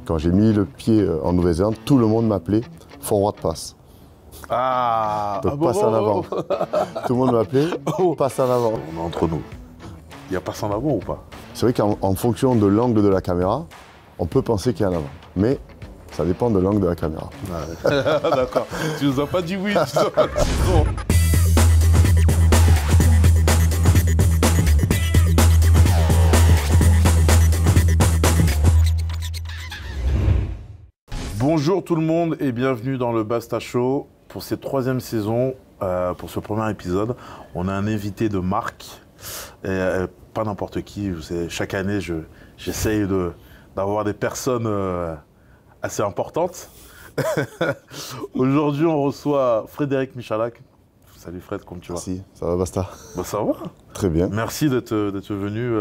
quand j'ai mis le pied en Nouvelle-Zélande, tout le monde m'appelait forward pass. Ah, Donc passe en avant. Tout le monde m'appelait passe en avant. On est entre nous. Il y a passe en avant ou pas? C'est vrai qu'en fonction de l'angle de la caméra, on peut penser qu'il y a en avant. Mais ça dépend de l'angle de la caméra. Ouais. D'accord. Tu nous as pas dit oui, tu nous as pas dit non. Bonjour tout le monde et bienvenue dans le Basta Show. Pour cette troisième saison, pour ce premier épisode, on a un invité de marque. Pas n'importe qui, vous savez, chaque année j'essaye d'avoir des personnes assez importantes. Aujourd'hui on reçoit Frédéric Michalak. Salut Fred, comment tu vas? Merci, ça va Basta? Bah, ça va. Très bien. Merci d'être venu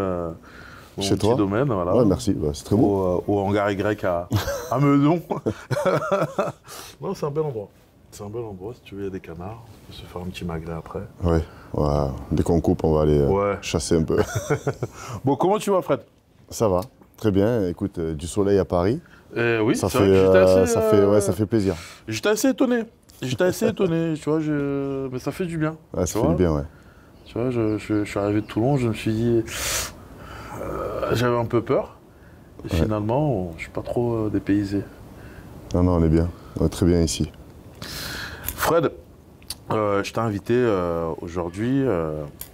dans Chez mon toi petit domaine. Voilà. Ouais, merci, bah, c'est très beau. Au hangar Y à Meudon. Non, c'est un bel endroit. C'est un bel endroit, si tu veux, il y a des canards. On peut se faire un petit magret après. Ouais, dès qu'on coupe, on va aller chasser un peu. Bon, comment tu vas, Fred? Ça va, très bien. Écoute, du soleil à Paris. Oui, ça c'est vrai que j'étais assez... ça fait plaisir. J'étais assez étonné. Tu vois, mais ça fait du bien. Ouais, ça fait du bien, ouais. Tu vois, je suis arrivé de Toulon, je me suis dit... j'avais un peu peur. Et finalement, je ne suis pas trop dépaysé. Non, on est bien. On est très bien ici. Fred, je t'ai invité aujourd'hui.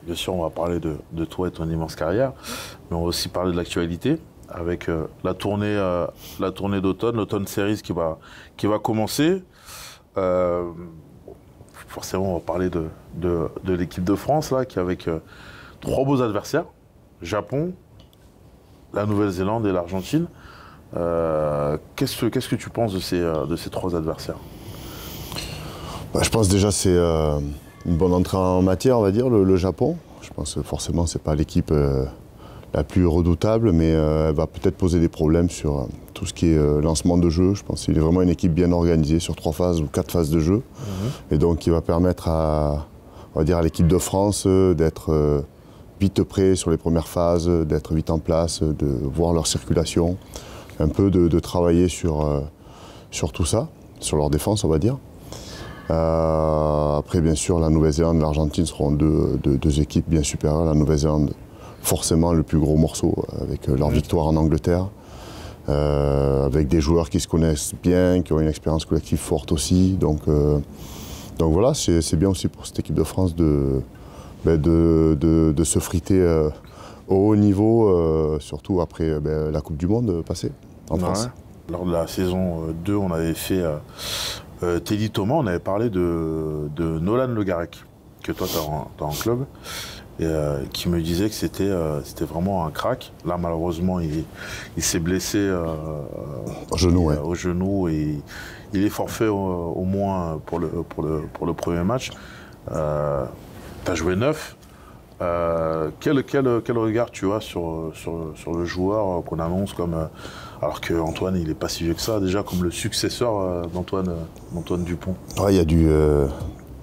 Bien sûr, on va parler de toi et ton immense carrière. Mais on va aussi parler de l'actualité avec la tournée d'automne, l'automne series qui va commencer. Forcément, on va parler de l'équipe de France, là, qui est avec 3 beaux adversaires. Japon, la Nouvelle-Zélande et l'Argentine. Qu'est-ce que tu penses de ces 3 adversaires? Je pense déjà que c'est une bonne entrée en matière, on va dire, le Japon. Je pense que forcément, ce n'est pas l'équipe la plus redoutable, mais elle va peut-être poser des problèmes sur tout ce qui est lancement de jeu. Je pense qu'il est vraiment une équipe bien organisée sur 3 phases ou 4 phases de jeu. Et donc, qui va permettre à l'équipe de France d'être vite prêt sur les premières phases, d'être vite en place, de voir leur circulation, un peu de travailler sur tout ça, sur leur défense, on va dire. Après, bien sûr, la Nouvelle-Zélande et l'Argentine seront deux équipes bien supérieures. La Nouvelle-Zélande, forcément, le plus gros morceau, avec leur victoire en Angleterre, avec des joueurs qui se connaissent bien, qui ont une expérience collective forte aussi. Donc voilà, c'est bien aussi pour cette équipe de France de se friter au haut niveau, surtout après la Coupe du Monde passée en France. Lors de la saison 2, on avait fait Teddy Thomas, on avait parlé de Nolan Le Garec, que toi tu as en club, et qui me disait que c'était vraiment un crack. Là, malheureusement, il s'est blessé au genou, au genou, et il est forfait au moins pour le premier match. Tu as joué 9. Quel regard tu as sur le joueur qu'on annonce comme... alors qu'Antoine, il n'est pas si vieux que ça, déjà comme le successeur d'Antoine Dupont. Ouais,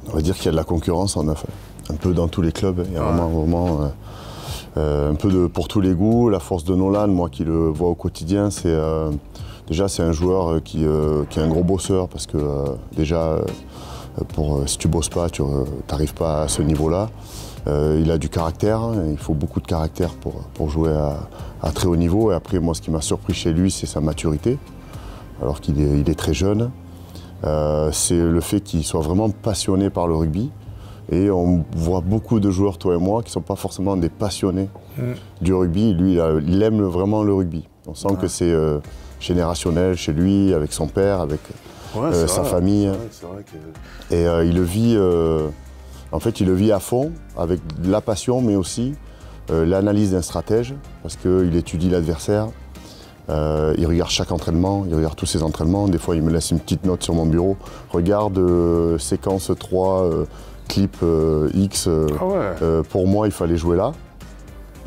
on va dire qu'il y a de la concurrence en 9. Un peu dans tous les clubs. Il y a vraiment un peu pour tous les goûts. La force de Nolan, moi qui le vois au quotidien, c'est un joueur qui est un gros bosseur parce que si tu bosses pas, tu n'arrives pas à ce niveau-là. Il a du caractère, il faut beaucoup de caractère pour jouer à très haut niveau. Et après, moi, ce qui m'a surpris chez lui, c'est sa maturité, alors qu'il est très jeune. C'est le fait qu'il soit vraiment passionné par le rugby. Et on voit beaucoup de joueurs, toi et moi, qui ne sont pas forcément des passionnés du rugby. Lui, il aime vraiment le rugby. On sent que c'est générationnel chez lui, avec son père, avec sa famille. Ouais, c'est vrai que... Et il le vit... En fait, il le vit à fond, avec de la passion, mais aussi l'analyse d'un stratège, parce qu'il étudie l'adversaire, il regarde chaque entraînement, il regarde tous ses entraînements. Des fois, il me laisse une petite note sur mon bureau. Regarde séquence 3, clip X. Pour moi, il fallait jouer là.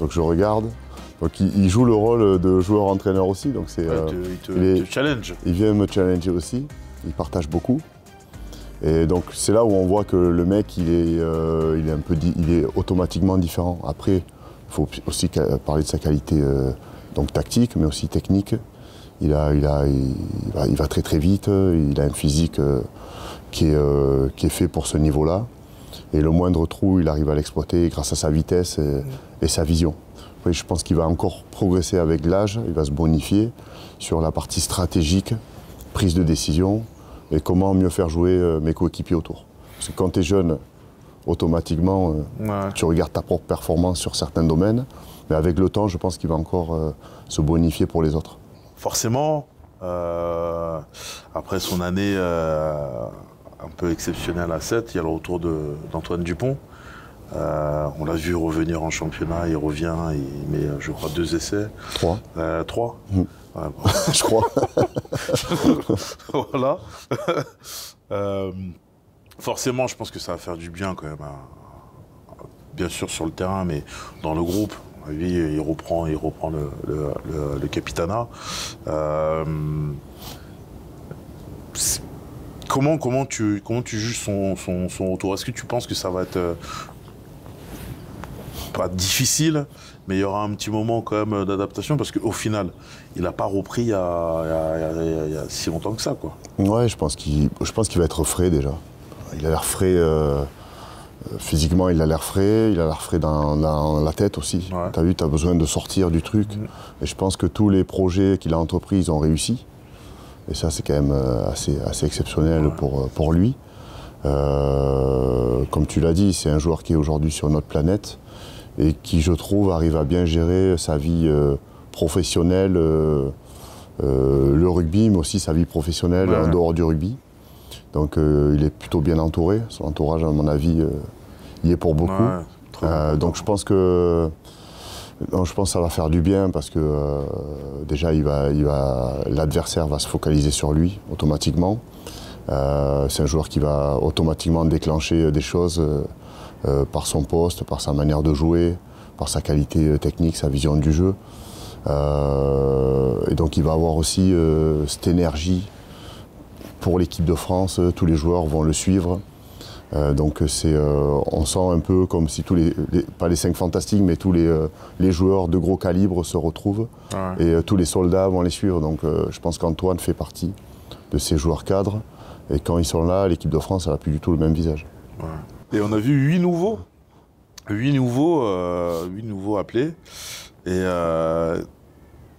Donc, je regarde. Donc, il joue le rôle de joueur-entraîneur aussi. Donc, il te challenge. Il vient me challenger aussi. Il partage beaucoup. Et donc c'est là où on voit que le mec il est automatiquement différent. Après, il faut aussi parler de sa qualité donc tactique, mais aussi technique. il va très très vite, il a un physique qui est fait pour ce niveau-là. Et le moindre trou, il arrive à l'exploiter grâce à sa vitesse et sa vision. Oui, je pense qu'il va encore progresser avec l'âge, il va se bonifier sur la partie stratégique, prise de décision et comment mieux faire jouer mes coéquipiers autour. Parce que quand tu es jeune, automatiquement, tu regardes ta propre performance sur certains domaines, mais avec le temps, je pense qu'il va encore se bonifier pour les autres. Forcément, après son année un peu exceptionnelle à 7, il y a le retour d'Antoine Dupont. On l'a vu revenir en championnat, il revient, il met, je crois, 2 essais. 3. 3 Ouais, bon. Je crois. Voilà. Forcément, je pense que ça va faire du bien quand même, bien sûr sur le terrain, mais dans le groupe. Lui, il reprend le capitanat. Comment tu juges son retour? Est-ce que tu penses que ça va être pas difficile, mais il y aura un petit moment quand même d'adaptation? Parce qu'au final, il n'a pas repris il y a si longtemps que ça, quoi. Ouais, je pense qu'il va être frais déjà. Il a l'air frais physiquement, il a l'air frais dans la tête aussi. Ouais. Tu as vu, tu as besoin de sortir du truc. Et je pense que tous les projets qu'il a entrepris, ils ont réussi. Et ça, c'est quand même assez exceptionnel pour lui. Comme tu l'as dit, c'est un joueur qui est aujourd'hui sur notre planète et qui, je trouve, arrive à bien gérer sa vie professionnelle, le rugby, mais aussi sa vie professionnelle en dehors du rugby. Donc il est plutôt bien entouré. Son entourage, à mon avis, y est pour beaucoup. Donc je pense que ça va faire du bien parce que déjà l'adversaire va se focaliser sur lui automatiquement. C'est un joueur qui va automatiquement déclencher des choses par son poste, par sa manière de jouer, par sa qualité technique, sa vision du jeu. Et donc il va avoir aussi cette énergie pour l'équipe de France, tous les joueurs vont le suivre. Donc on sent un peu comme si pas les 5 fantastiques, mais tous les joueurs de gros calibre se retrouvent et tous les soldats vont les suivre. Donc je pense qu'Antoine fait partie de ces joueurs cadres. Et quand ils sont là, l'équipe de France, elle n'a plus du tout le même visage. Et on a vu 8 nouveaux. 8 nouveaux appelés. Et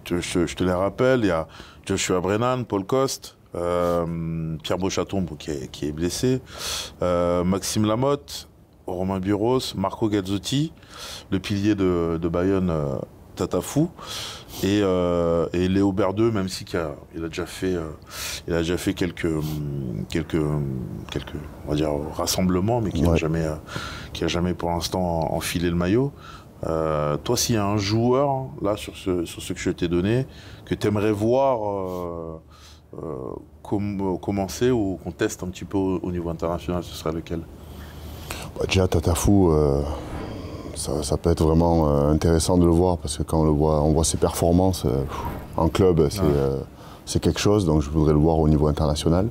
je te les rappelle, il y a Joshua Brennan, Paul Coste, Pierre Beauchaton qui est blessé, Maxime Lamotte, Romain Buros, Marco Gazzotti, le pilier de Bayonne, Tatafou, et Léo Berdeux, même si il a déjà fait quelques on va dire rassemblements, mais qui n'a jamais pour l'instant enfilé le maillot. Toi, s'il y a un joueur là sur ce que je t'ai donné que tu aimerais voir commencer ou qu'on teste un petit peu au niveau international, ce serait lequel? Déjà Tatafou, ça peut être vraiment intéressant de le voir parce que quand on voit ses performances en club, c'est quelque chose, donc je voudrais le voir au niveau international.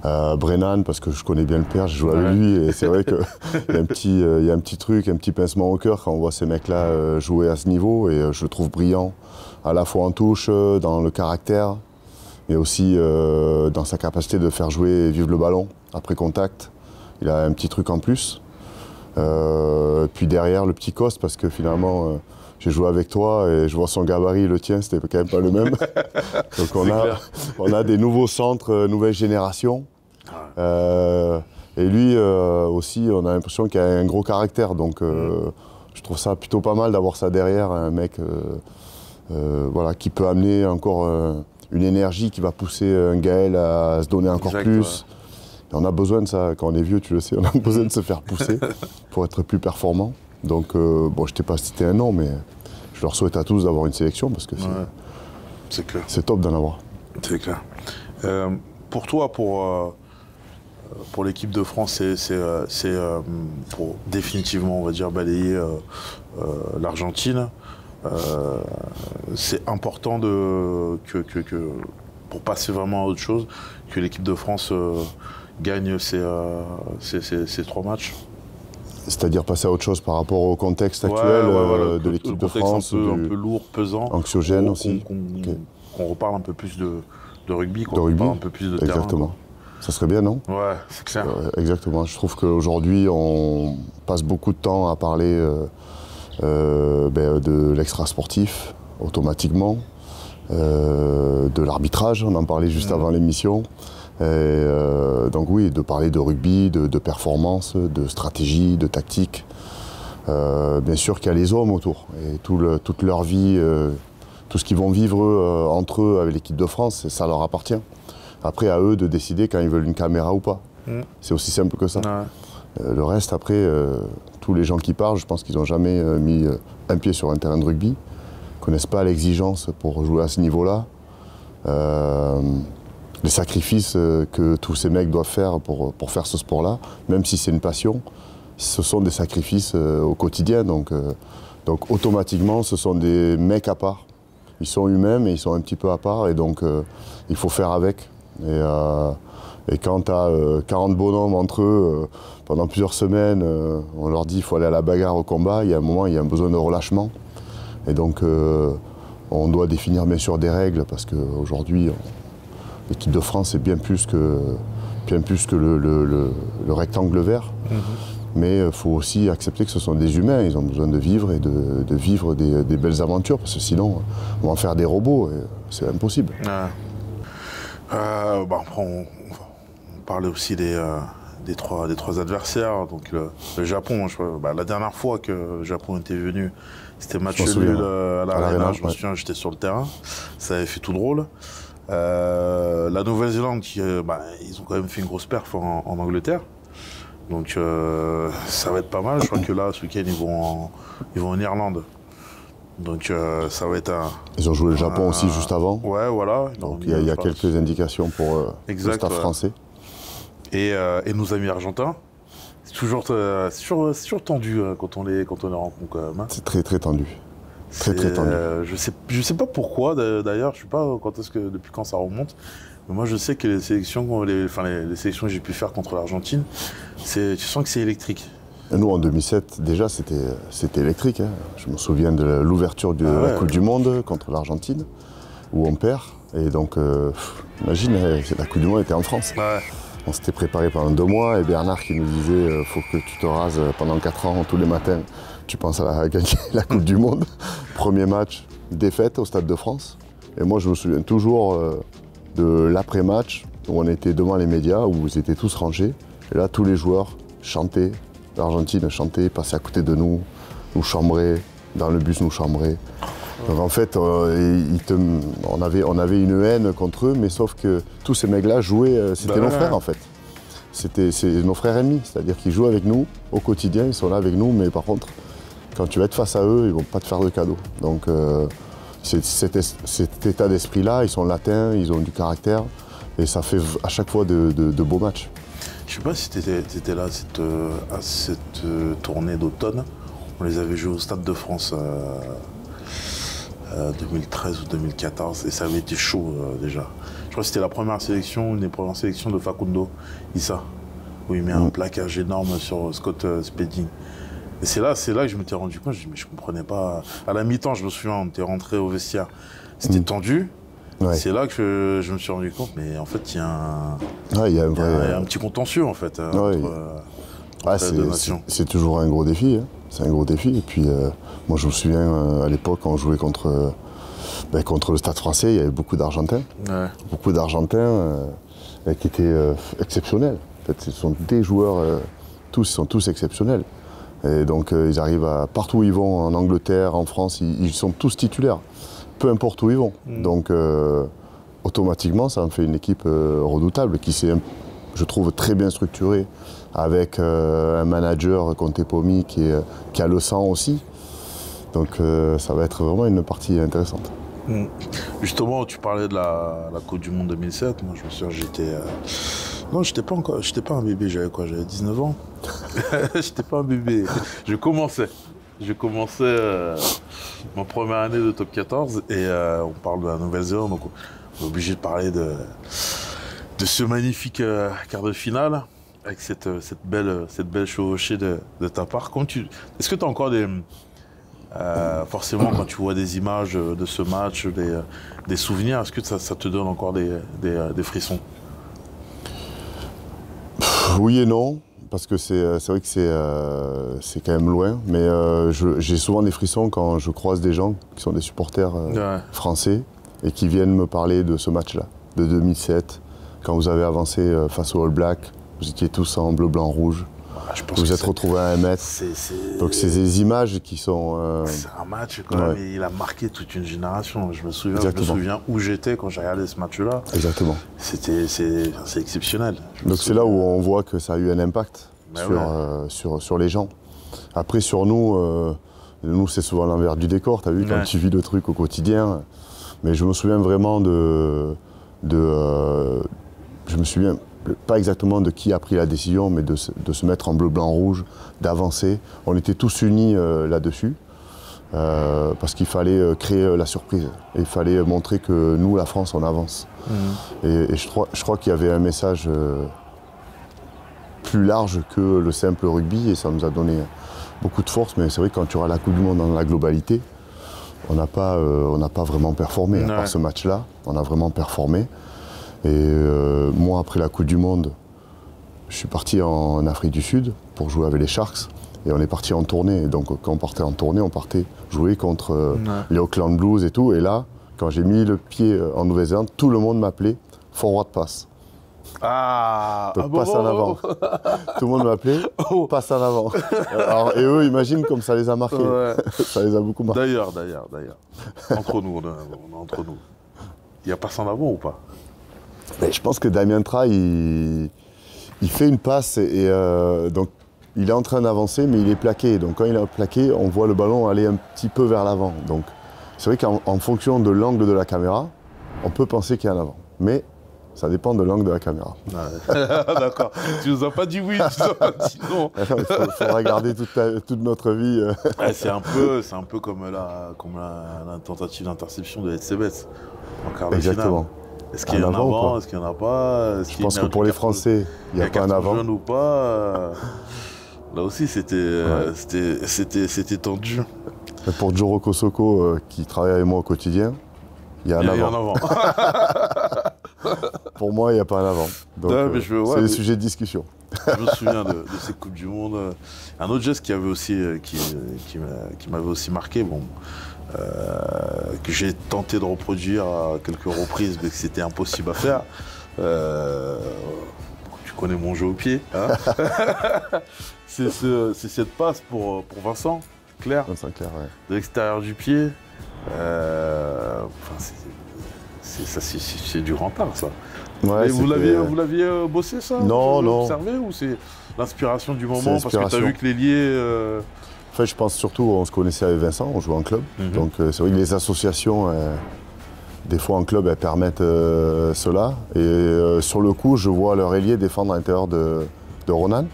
Brennan, parce que je connais bien le père, j'ai joué avec lui et c'est vrai qu'il y a un petit truc, un petit pincement au cœur quand on voit ces mecs-là jouer à ce niveau et je le trouve brillant à la fois en touche, dans le caractère, mais aussi dans sa capacité de faire jouer et vivre le ballon après contact. Il a un petit truc en plus. Puis derrière, le petit Coste, parce que finalement, j'ai joué avec toi et je vois son gabarit, le tien, c'était quand même pas le même. Donc on a des nouveaux centres, nouvelle génération. Et lui aussi, on a l'impression qu'il a un gros caractère. Donc je trouve ça plutôt pas mal d'avoir ça derrière, un mec qui peut amener encore une énergie qui va pousser un Gaël à se donner encore plus. Et on a besoin de ça, quand on est vieux, tu le sais, on a besoin de se faire pousser pour être plus performant. Donc, je t'ai pas cité un nom, mais je leur souhaite à tous d'avoir une sélection parce que c'est top d'en avoir. C'est clair. Pour toi, pour l'équipe de France, c'est pour définitivement, on va dire, balayer l'Argentine. C'est important pour passer vraiment à autre chose, que l'équipe de France gagne ces 3 matchs. C'est-à-dire passer à autre chose par rapport au contexte actuel de l'équipe de France, un peu lourd, pesant, anxiogène aussi, qu'on reparle un peu plus de rugby, qu'on reparle un peu plus de terrain. Exactement. Ça serait bien, non? Ouais, c'est clair. Exactement. Je trouve qu'aujourd'hui, on passe beaucoup de temps à parler de l'extra-sportif, automatiquement, de l'arbitrage, on en parlait juste avant l'émission. Donc oui, de parler de rugby, de performance, de stratégie, de tactique. Bien sûr qu'il y a les hommes autour, et toute leur vie, tout ce qu'ils vont vivre entre eux avec l'équipe de France, ça leur appartient. Après, à eux de décider quand ils veulent une caméra ou pas. C'est aussi simple que ça. Le reste, après, tous les gens qui parlent, je pense qu'ils n'ont jamais mis un pied sur un terrain de rugby, ne connaissent pas l'exigence pour jouer à ce niveau-là. Les sacrifices que tous ces mecs doivent faire pour faire ce sport-là, même si c'est une passion, ce sont des sacrifices au quotidien. Donc automatiquement, ce sont des mecs à part. Ils sont humains, mais ils sont un petit peu à part, et donc il faut faire avec. Et quand tu as 40 bonhommes entre eux, pendant plusieurs semaines, on leur dit qu'il faut aller à la bagarre, au combat, il y a un moment, il y a un besoin de relâchement. Et donc on doit définir bien sûr des règles, parce qu'aujourd'hui, l'équipe de France est bien plus que le rectangle vert. Mais il faut aussi accepter que ce sont des humains, ils ont besoin de vivre et de vivre des belles aventures, parce que sinon on va en faire des robots, et c'est impossible. Après, on parlait aussi des trois adversaires. Donc le Japon, la dernière fois que le Japon était venu, c'était match nul à l'Arena. Je me souviens, j'étais sur le terrain, ça avait fait tout drôle. La Nouvelle-Zélande, ils ont quand même fait une grosse perf en Angleterre. Donc ça va être pas mal. Je crois que là, ce week-end, ils vont en Irlande. Donc ça va être un... Ils ont joué le Japon aussi juste avant. Ouais, voilà. Donc il y a quelques indications pour le staff français. Et nos amis argentins, c'est toujours tendu quand on les rencontre quand même. C'est très très tendu. Très tendu. Je sais pas pourquoi d'ailleurs, je sais pas depuis quand ça remonte. Mais moi je sais que les sélections, les sélections que j'ai pu faire contre l'Argentine, tu sens que c'est électrique. Et nous, en 2007, déjà, c'était électrique. Hein. Je me souviens de l'ouverture de la Coupe du Monde contre l'Argentine, où on perd. Et donc, imagine, la Coupe du Monde était en France. Ouais. On s'était préparé pendant 2 mois, et Bernard qui nous disait faut que tu te rases pendant 4 ans, tous les matins. Tu penses à gagner la Coupe du Monde. Premier match, défaite au Stade de France. Et moi, je me souviens toujours de l'après-match, où on était devant les médias, où ils étaient tous rangés. Et là, tous les joueurs chantaient. L'Argentine chantait, passait à côté de nous, nous chambrait, dans le bus nous chambrait. Donc en fait, on avait une haine contre eux, mais sauf que tous ces mecs-là jouaient, c'était nos frères en fait. C'est nos frères ennemis, c'est-à-dire qu'ils jouent avec nous au quotidien, ils sont là avec nous, mais par contre, quand tu vas être face à eux, ils vont pas te faire de cadeaux. Donc cet état d'esprit-là, ils sont latins, ils ont du caractère, et ça fait à chaque fois de beaux matchs. Je sais pas si tu étais là à cette tournée d'automne. On les avait joués au Stade de France 2013 ou 2014 et ça avait été chaud déjà. Je crois que c'était la première sélection, une des premières sélections de Facundo Issa, où il met un plaquage énorme sur Scott Spedding. Et c'est là que je m'étais rendu compte, je comprenais pas. À la mi-temps, je me souviens, on était rentré au vestiaire, c'était tendu. Ouais. C'est là que je me suis rendu compte, mais en fait, il y a un petit contentieux en fait. Entre deux nations. C'est toujours un gros défi. Hein. C'est un gros défi. Et puis, moi, je me souviens à l'époque, quand on jouait contre le Stade français, il y avait beaucoup d'Argentins. Ouais. Beaucoup d'Argentins qui étaient exceptionnels. En fait, ce sont des joueurs, ils sont tous exceptionnels. Et donc, ils arrivent partout où ils vont, en Angleterre, en France, ils sont tous titulaires. Peu importe où ils vont. Donc, automatiquement, ça en fait une équipe redoutable qui s'est, je trouve, très bien structurée avec un manager, Conte Pomi, qui a le sang aussi. Donc, ça va être vraiment une partie intéressante. Justement, tu parlais de la Coupe du Monde 2007. Moi, je me souviens, non, j'étais pas un bébé, j'avais 19 ans. J'étais pas un bébé. Je commençais ma première année de top 14 et on parle de la Nouvelle-Zélande, donc on est obligé de parler de ce magnifique quart de finale avec cette belle chevauchée de ta part. Est-ce que tu as encore Forcément, quand tu vois des images de ce match, des souvenirs, est-ce que ça te donne encore des frissons? Oui et non, parce que c'est vrai que c'est quand même loin, mais j'ai souvent des frissons quand je croise des gens qui sont des supporters français et qui viennent me parler de ce match-là, de 2007, quand vous avez avancé face aux All Blacks, vous étiez tous en bleu, blanc, rouge. Vous vous êtes retrouvés à 1 mètre. Donc c'est des images qui sont... C'est un match quand même, il a marqué toute une génération. Je me souviens où j'étais quand j'ai regardé ce match-là. Exactement. C'est exceptionnel. Donc c'est là où on voit que ça a eu un impact sur les gens. Après sur nous c'est souvent l'envers du décor, tu as vu, quand tu vis le truc au quotidien. Mais je me souviens vraiment je me souviens pas exactement de qui a pris la décision, mais de se mettre en bleu, blanc, rouge, d'avancer. On était tous unis là-dessus, parce qu'il fallait créer la surprise. Il fallait montrer que nous, la France, on avance. Et je crois qu'il y avait un message plus large que le simple rugby, et ça nous a donné beaucoup de force. Mais c'est vrai que quand tu auras la Coupe du Monde dans la globalité, on n'a pas vraiment performé. À part ce match-là, on a vraiment performé. Et moi, après la Coupe du Monde, je suis parti en Afrique du Sud pour jouer avec les Sharks. Et on est parti en tournée. Et donc, quand on partait en tournée, on partait jouer contre les Auckland Blues et tout. Et là, quand j'ai mis le pied en Nouvelle-Zélande, tout le monde m'appelait Forward Pass. Donc, passe en avant. Tout le monde m'appelait passe en avant. Alors, et eux, imagine comme ça les a marqués. Ça les a beaucoup marqués. D'ailleurs. Entre nous, on est entre nous. Il y a passe en avant ou pas? Mais je pense que Damien Traille, il fait une passe et donc il est en train d'avancer, mais il est plaqué. Donc quand il est plaqué, on voit le ballon aller un petit peu vers l'avant. Donc c'est vrai qu'en fonction de l'angle de la caméra, on peut penser qu'il y a un avant. Mais ça dépend de l'angle de la caméra. D'accord. Tu nous as pas dit oui, tu nous as pas dit non. Il faudra garder toute notre vie. C'est un peu comme la tentative d'interception de Etsebet en quart de finale. Est-ce qu'il y en a avant? Est-ce qu'il n'y en a pas? Je pense que pour les Français, il n'y a pas un avant. Jaune ou pas, là aussi, c'était tendu. Et pour Joro Kosoko, qui travaille avec moi au quotidien, il y a un avant. Pour moi, il n'y a pas un avant. Donc, c'est des sujets de discussion. Je me souviens de ces Coupes du Monde. Un autre geste qui m'avait aussi marqué, que j'ai tenté de reproduire à quelques reprises, mais que c'était impossible à faire. Tu connais mon jeu au pied. Hein. c'est cette passe pour Vincent Clair, de l'extérieur du pied. C'est du rempart, ça. Ouais, vous l'aviez bossé, ça? Non. Observé, ou c'est l'inspiration du moment parce que tu as vu que l'ailier... En fait, je pense surtout, on se connaissait avec Vincent, on jouait en club. Donc c'est vrai que les associations, des fois en club, elles permettent cela. Et sur le coup, je vois leur ailier défendre à l'intérieur de Ronan,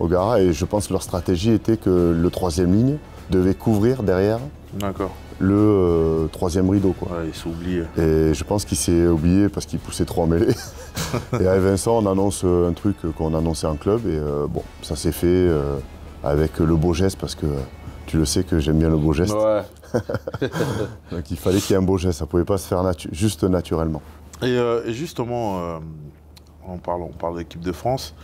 O'Gara. Et je pense que leur stratégie était que le troisième ligne devait couvrir derrière le troisième rideau. Ouais, il s'est oublié. Et je pense qu'il s'est oublié parce qu'il poussait trop en mêlée. Et avec Vincent, on annonce un truc qu'on annonçait en club. Et ça s'est fait... avec le beau geste, parce que tu le sais que j'aime bien le beau geste. Ouais. Donc il fallait qu'il y ait un beau geste, ça ne pouvait pas se faire juste naturellement. Et justement, on parle de l'équipe de France.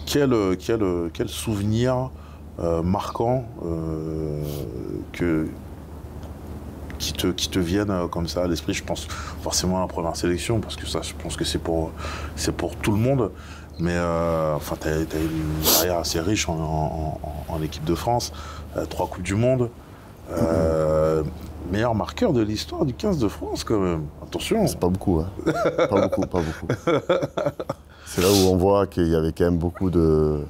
Quel souvenir marquant qui te viennent comme ça à l'esprit? Je pense forcément à la première sélection, parce que ça, je pense que c'est pour tout le monde. Mais tu as une carrière assez riche en équipe de France, 3 Coupes du Monde. Meilleur marqueur de l'histoire du 15 de France, quand même. Attention. C'est pas beaucoup, hein. Pas beaucoup. C'est là où on voit qu'il y avait quand même beaucoup de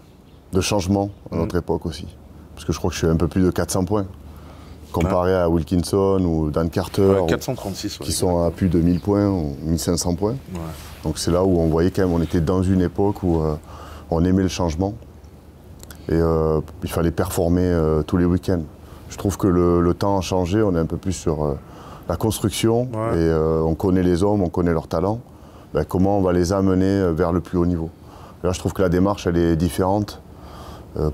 changements à notre époque aussi. Parce que je crois que je suis un peu plus de 400 points. Comparé à Wilkinson ou Dan Carter, 436, qui sont à plus de 1000 points ou 1500 points. Ouais. Donc c'est là où on voyait quand même, on était dans une époque où on aimait le changement. Et il fallait performer tous les week-ends. Je trouve que le temps a changé, on est un peu plus sur la construction. Et on connaît les hommes, on connaît leurs talents. Comment on va les amener vers le plus haut niveau. Là, je trouve que la démarche, elle est différente.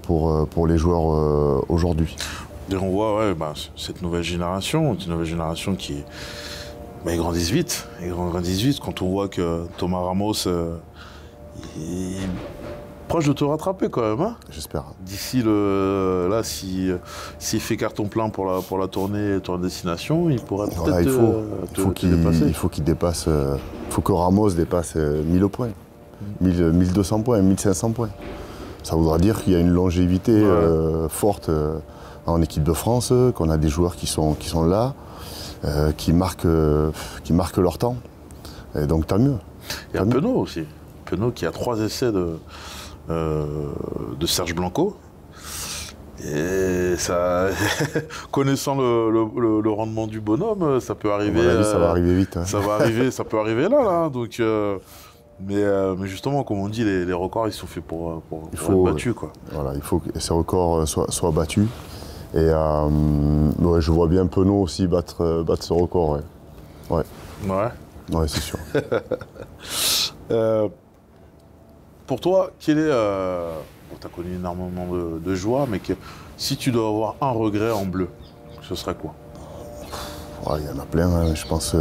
pour les joueurs aujourd'hui. Et on voit cette nouvelle génération qui ils grandissent vite. Ils grandissent vite quand on voit que Thomas Ramos est proche de te rattraper quand même. Hein, j'espère. D'ici s'il fait carton plein pour la tournée destination, il pourrait peut-être te dépasser. Il faut qu'il dépasse. Il faut que Ramos dépasse 1000 points, 1200 points, 1500 points. Ça voudra dire qu'il y a une longévité forte en équipe de France, qu'on a des joueurs qui sont là, qui marquent leur temps. Et donc tant mieux. Il y a Penaud aussi. Penaud qui a 3 essais de Serge Blanco. Et ça, connaissant le rendement du bonhomme, ça peut arriver. Ça va arriver vite. Hein. Ça peut arriver là. Donc, mais justement, comme on dit, les records, ils sont faits pour être battus, quoi. Voilà, il faut que ces records soient battus. Et je vois bien Penaud aussi battre ce record. Ouais, c'est sûr. Pour toi, quel est... tu as connu énormément de joie, mais si tu dois avoir un regret en bleu, ce serait quoi? Il y en a plein, hein, je pense.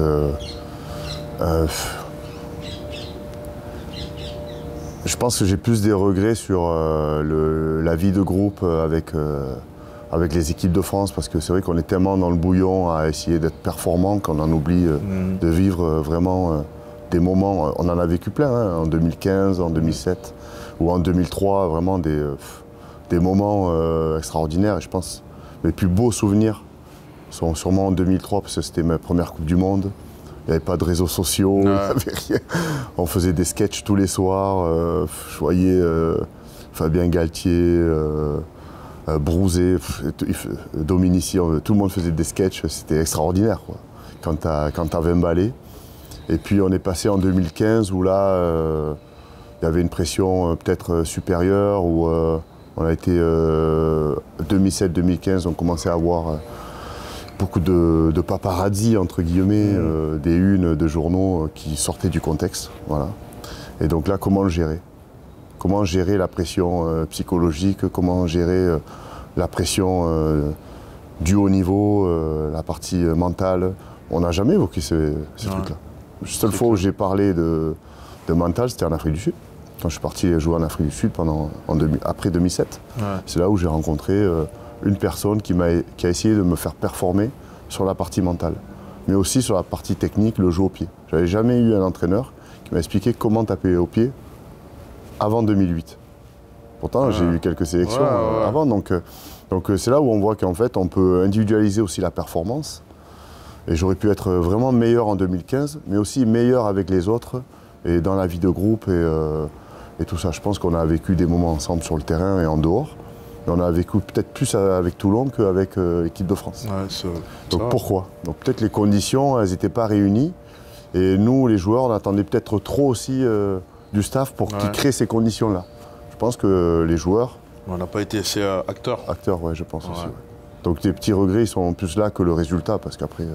Je pense que j'ai plus des regrets sur la vie de groupe avec les équipes de France, parce que c'est vrai qu'on est tellement dans le bouillon à essayer d'être performant qu'on en oublie de vivre vraiment des moments. On en a vécu plein, hein, en 2015, en 2007 ou en 2003, vraiment des moments extraordinaires. Et je pense que les plus beaux souvenirs sont sûrement en 2003, parce que c'était ma première Coupe du Monde. Il n'y avait pas de réseaux sociaux, il n'y avait rien. On faisait des sketchs tous les soirs. Je voyais Fabien Galtier, Brouzé, Dominici, tout le monde faisait des sketchs. C'était extraordinaire, quoi, quand t'avais un balai. Et puis on est passé en 2015 où là, il y avait une pression peut-être supérieure, où on a été 2007-2015, on commençait à avoir beaucoup de paparazzi, entre guillemets, des unes de journaux qui sortaient du contexte. Voilà. Et donc là, comment le gérer? Comment gérer la pression psychologique? Comment gérer la pression du haut niveau, la partie mentale? On n'a jamais évoqué ces trucs-là. La seule fois où j'ai parlé de mental, c'était en Afrique du Sud. Quand je suis parti jouer en Afrique du Sud après 2007. C'est là où j'ai rencontré une personne qui a essayé de me faire performer sur la partie mentale, mais aussi sur la partie technique, le jeu au pied. Je n'avais jamais eu un entraîneur qui m'a expliqué comment taper au pied avant 2008. Pourtant, j'ai eu quelques sélections avant, donc c'est là où on voit qu'en fait, on peut individualiser aussi la performance. Et j'aurais pu être vraiment meilleur en 2015, mais aussi meilleur avec les autres, et dans la vie de groupe et tout ça. Je pense qu'on a vécu des moments ensemble sur le terrain et en dehors. Et on a vécu peut-être plus avec Toulon qu'avec l'équipe de France. Donc pourquoi? Donc peut-être les conditions, elles n'étaient pas réunies. Et nous, les joueurs, on attendait peut-être trop aussi du staff pour qu'il crée ces conditions-là. Je pense que les joueurs... On n'a pas été assez acteurs. Acteurs, oui, je pense aussi. Ouais. Donc les petits regrets, ils sont plus là que le résultat, parce qu'après,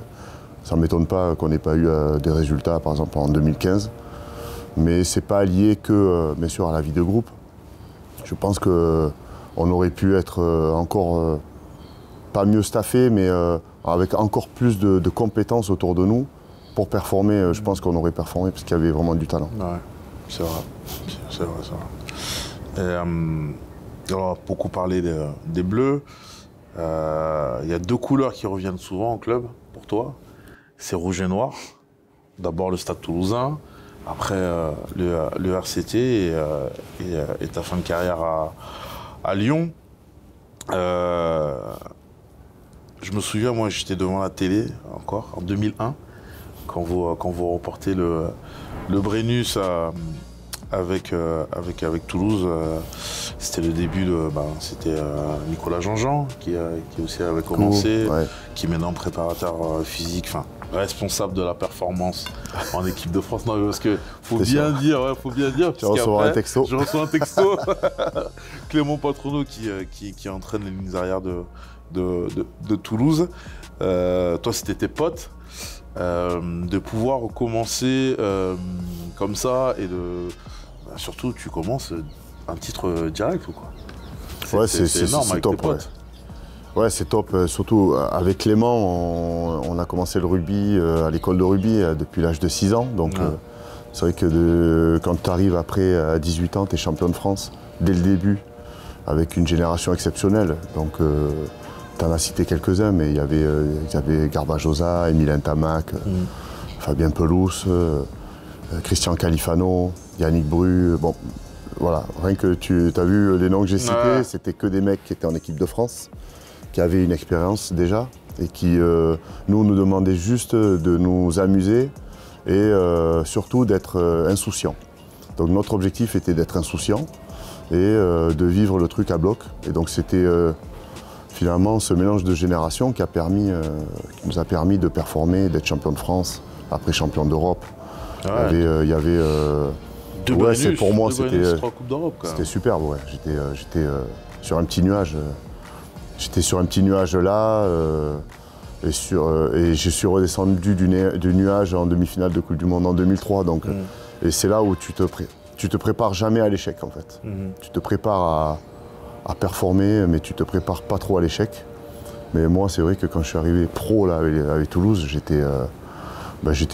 ça ne m'étonne pas qu'on n'ait pas eu des résultats, par exemple en 2015. Mais ce n'est pas lié que, bien sûr, à la vie de groupe. Je pense qu'on aurait pu être encore, pas mieux staffé, mais avec encore plus de compétences autour de nous pour performer. Je pense qu'on aurait performé parce qu'il y avait vraiment du talent. Ouais, c'est vrai. C'est vrai. Et, on a beaucoup parlé des Bleus. Il y a 2 couleurs qui reviennent souvent au club pour toi. C'est rouge et noir. D'abord le Stade Toulousain, après le RCT et ta fin de carrière à Lyon. Je me souviens, moi j'étais devant la télé encore en 2001 quand vous remportez le Brennus avec Toulouse. C'était le début de... c'était Nicolas Jean-Jean qui aussi avait commencé, qui est maintenant préparateur physique, responsable de la performance en équipe de France. Non, parce que faut bien dire. Tu reçois un texto. Je reçois un texto. Clément Patroneau qui entraîne les lignes arrières de Toulouse. Toi, c'était tes potes. De pouvoir commencer comme ça et surtout, tu commences un titre direct ou quoi? Ouais, c'est énorme avec top, tes potes. Ouais, c'est top. Surtout avec Clément, on a commencé le rugby à l'école de rugby depuis l'âge de 6 ans. Donc c'est vrai que quand tu arrives après à 18 ans, tu es champion de France dès le début, avec une génération exceptionnelle. Donc tu en as cité quelques-uns, mais il y avait Garbajosa, Emilien Tamac, Fabien Pelouse, Christian Califano, Yannick Bru. Bon, voilà, rien que tu as vu les noms que j'ai cités, c'était que des mecs qui étaient en équipe de France, qui avaient une expérience déjà et qui nous demandaient juste de nous amuser et surtout d'être insouciants. Donc notre objectif était d'être insouciant et de vivre le truc à bloc. Et donc c'était finalement ce mélange de générations qui nous a permis de performer, d'être champion de France, après champion d'Europe. Il y avait pour moi c'était superbe. Ouais. J'étais sur un petit nuage. J'étais sur un petit nuage là et je suis redescendu du nuage en demi-finale de Coupe du Monde en 2003. Donc, et c'est là où tu te prépares jamais à l'échec en fait. Tu te prépares à performer, mais tu te prépares pas trop à l'échec. Mais moi, c'est vrai que quand je suis arrivé pro là, avec Toulouse, j'étais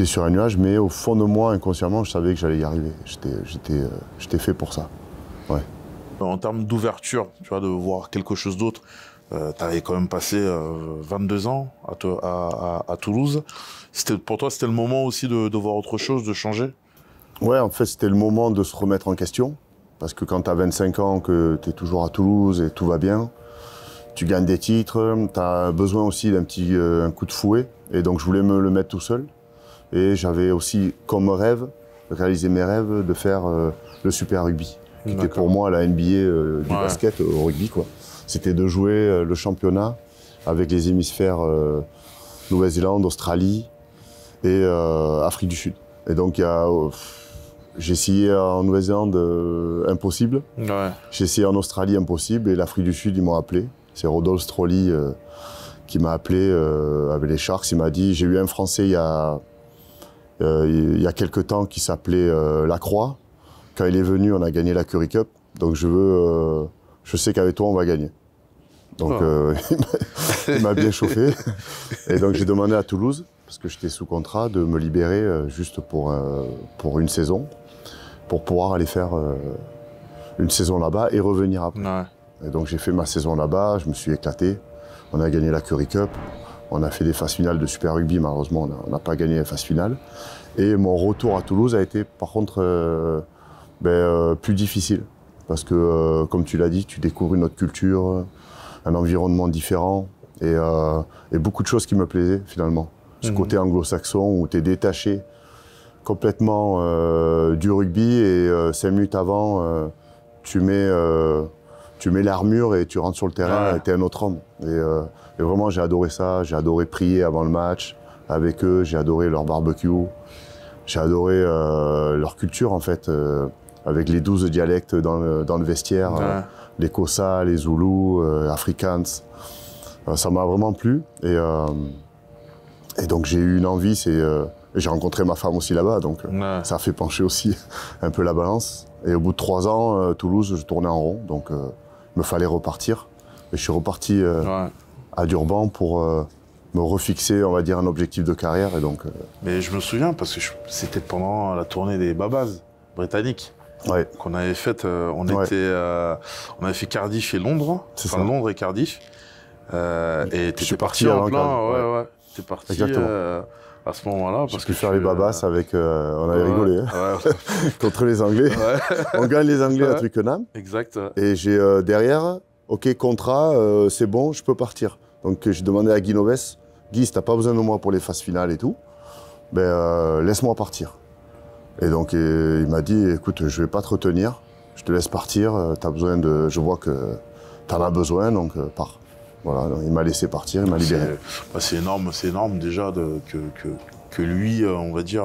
sur un nuage, mais au fond de moi, inconsciemment, je savais que j'allais y arriver. J'étais fait pour ça. Ouais. En termes d'ouverture, tu vois, de voir quelque chose d'autre, tu avais quand même passé 22 ans à Toulouse. Pour toi, c'était le moment aussi de voir autre chose, de changer? Ouais, en fait, c'était le moment de se remettre en question. Parce que quand tu as 25 ans, que tu es toujours à Toulouse et tout va bien, tu gagnes des titres, tu as besoin aussi d'un petit coup de fouet. Et donc, je voulais me le mettre tout seul. Et j'avais aussi comme rêve, réaliser mes rêves, de faire le Super Rugby, qui était pour moi la NBA du basket au rugby, quoi. C'était de jouer le championnat avec les hémisphères Nouvelle-Zélande, Australie et Afrique du Sud. Et donc j'ai essayé en Nouvelle-Zélande, impossible. Ouais. J'ai essayé en Australie, impossible. Et l'Afrique du Sud, ils m'ont appelé. C'est Rodolphe Strolli qui m'a appelé avec les Sharks. Il m'a dit, j'ai eu un Français il y a quelques temps qui s'appelait Lacroix. Quand il est venu, on a gagné la Currie Cup. Donc je sais qu'avec toi, on va gagner. Donc il m'a bien chauffé. Et donc j'ai demandé à Toulouse, parce que j'étais sous contrat, de me libérer juste pour une saison, pour pouvoir aller faire une saison là-bas et revenir après. Ouais. Et donc j'ai fait ma saison là-bas, je me suis éclaté. On a gagné la Currie Cup. On a fait des phases finales de Super Rugby, malheureusement, on n'a pas gagné les phases finales. Et mon retour à Toulouse a été, par contre, plus difficile. Parce que, comme tu l'as dit, tu découvres une autre culture, un environnement différent, et beaucoup de choses qui me plaisaient, finalement. Ce côté anglo-saxon où tu es détaché complètement du rugby, et 5 minutes avant, tu mets l'armure et tu rentres sur le terrain et tu es un autre homme. Et vraiment, j'ai adoré ça. J'ai adoré prier avant le match avec eux. J'ai adoré leur barbecue. J'ai adoré leur culture, en fait, avec les 12 dialectes dans le vestiaire. Les Xhosa, les Zoulous, Afrikaans. Ça m'a vraiment plu. Et donc, j'ai eu une envie. J'ai rencontré ma femme aussi là-bas. Donc, ça a fait pencher aussi un peu la balance. Et au bout de 3 ans, Toulouse, je tournais en rond. Donc, il me fallait repartir. Et je suis reparti à Durban pour me refixer, on va dire, un objectif de carrière. Et donc, Mais je me souviens, parce que c'était pendant la tournée des Babas britanniques qu'on avait faite. On avait fait Cardiff et Londres, Londres et Cardiff. Et tu étais parti en plein. Tu es parti à ce moment-là. Parce que faire les Babas avec. On avait rigolé contre les Anglais. On gagne les Anglais à Twickenham. Exact. Et j'ai derrière, OK, contrat, c'est bon, je peux partir. Donc j'ai demandé à Guy Noves, Guy, si t'as pas besoin de moi pour les phases finales et tout, laisse-moi partir. Et donc il m'a dit, écoute, je vais pas te retenir, je te laisse partir, je vois que t'en as besoin, donc pars. Voilà, donc, il m'a laissé partir, il m'a libéré. C'est énorme déjà que lui, on va dire,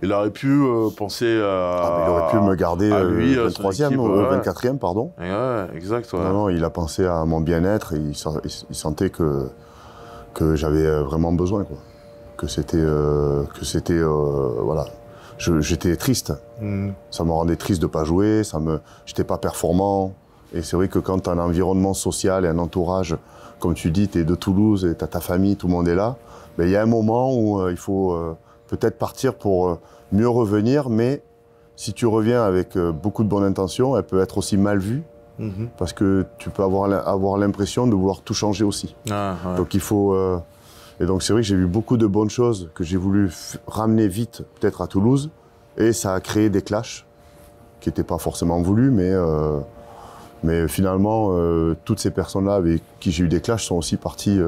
il aurait pu penser il aurait pu me garder lui, 23e ou 24e, pardon. Ouais, exact. Ouais. Non, il a pensé à mon bien-être et il sentait que j'avais vraiment besoin, quoi. Que c'était voilà. J'étais triste. Ça me rendait triste de pas jouer, j'étais pas performant. Et c'est vrai que quand tu as un environnement social et un entourage, comme tu dis, tu es de Toulouse et tu as ta famille, tout le monde est là, il y a un moment où il faut peut-être partir pour mieux revenir, mais si tu reviens avec beaucoup de bonnes intentions, elle peut être aussi mal vue, parce que tu peux avoir l'impression de vouloir tout changer aussi. Ah, ouais. Donc il faut... Et donc c'est vrai que j'ai vu beaucoup de bonnes choses que j'ai voulu ramener vite, peut-être à Toulouse, et ça a créé des clashs qui n'étaient pas forcément voulus, mais finalement, toutes ces personnes-là avec qui j'ai eu des clashs sont aussi parties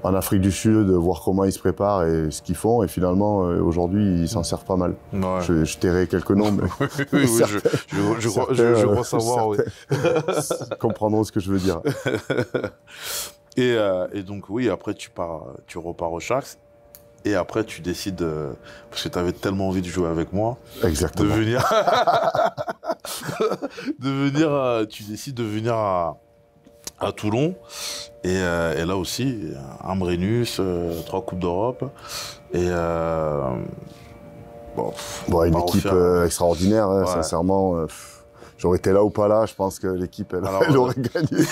en Afrique du Sud, voir comment ils se préparent et ce qu'ils font. Et finalement, aujourd'hui, ils s'en servent pas mal. Ouais. Je tairai quelques noms, mais oui, je crois savoir. Oui. Comprendront ce que je veux dire. Et donc, oui, après, tu repars au Sharks. Et après, tu décides, parce que tu avais tellement envie de jouer avec moi, exactement. Tu décides de venir à Toulon. Et là aussi, un Brennus, 3 Coupes d'Europe. Et une équipe extraordinaire, hein, ouais. Sincèrement. J'aurais été là ou pas là, je pense que l'équipe, elle aurait gagné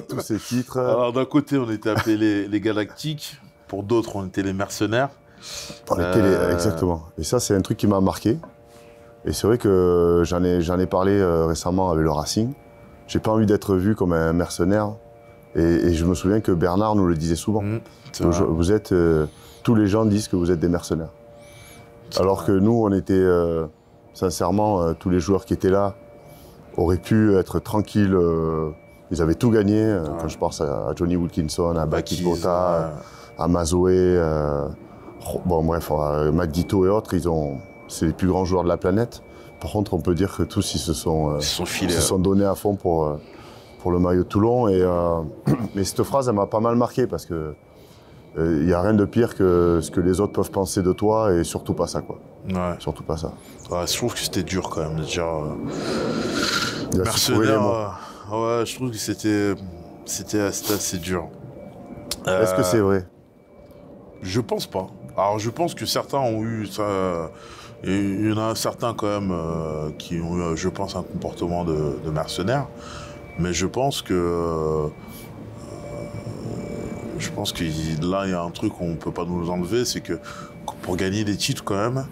tous ces titres. Alors d'un côté, on était appelés les Galactiques. Pour d'autres, on était les mercenaires. Exactement. Et ça, c'est un truc qui m'a marqué. Et c'est vrai que j'en ai parlé récemment avec le Racing. J'ai pas envie d'être vu comme un mercenaire. Et je me souviens que Bernard nous le disait souvent. Vous êtes, tous les gens disent que vous êtes des mercenaires. Alors que nous, on était, sincèrement, tous les joueurs qui étaient là auraient pu être tranquilles. Ils avaient tout gagné. Quand je pense à Johnny Wilkinson, à Baki Kota, à Mazoé, Matt Guito et autres, c'est les plus grands joueurs de la planète. Par contre, on peut dire que tous, ils se sont donnés à fond pour le maillot de Toulon. Mais cette phrase, elle m'a pas mal marqué parce que il n'y a rien de pire que ce que les autres peuvent penser de toi et surtout pas ça, quoi. Ouais. Surtout pas ça. Ouais, je trouve que c'était dur quand même de dire mercenaire. Ouais, je trouve que c'était assez dur. Est-ce que c'est vrai? Je pense pas. Alors je pense que certains ont eu ça. Il y en a certains quand même qui ont eu, je pense, un comportement de mercenaire. Mais je pense que là, il y a un truc qu'on ne peut pas nous enlever, c'est que pour gagner des titres quand même,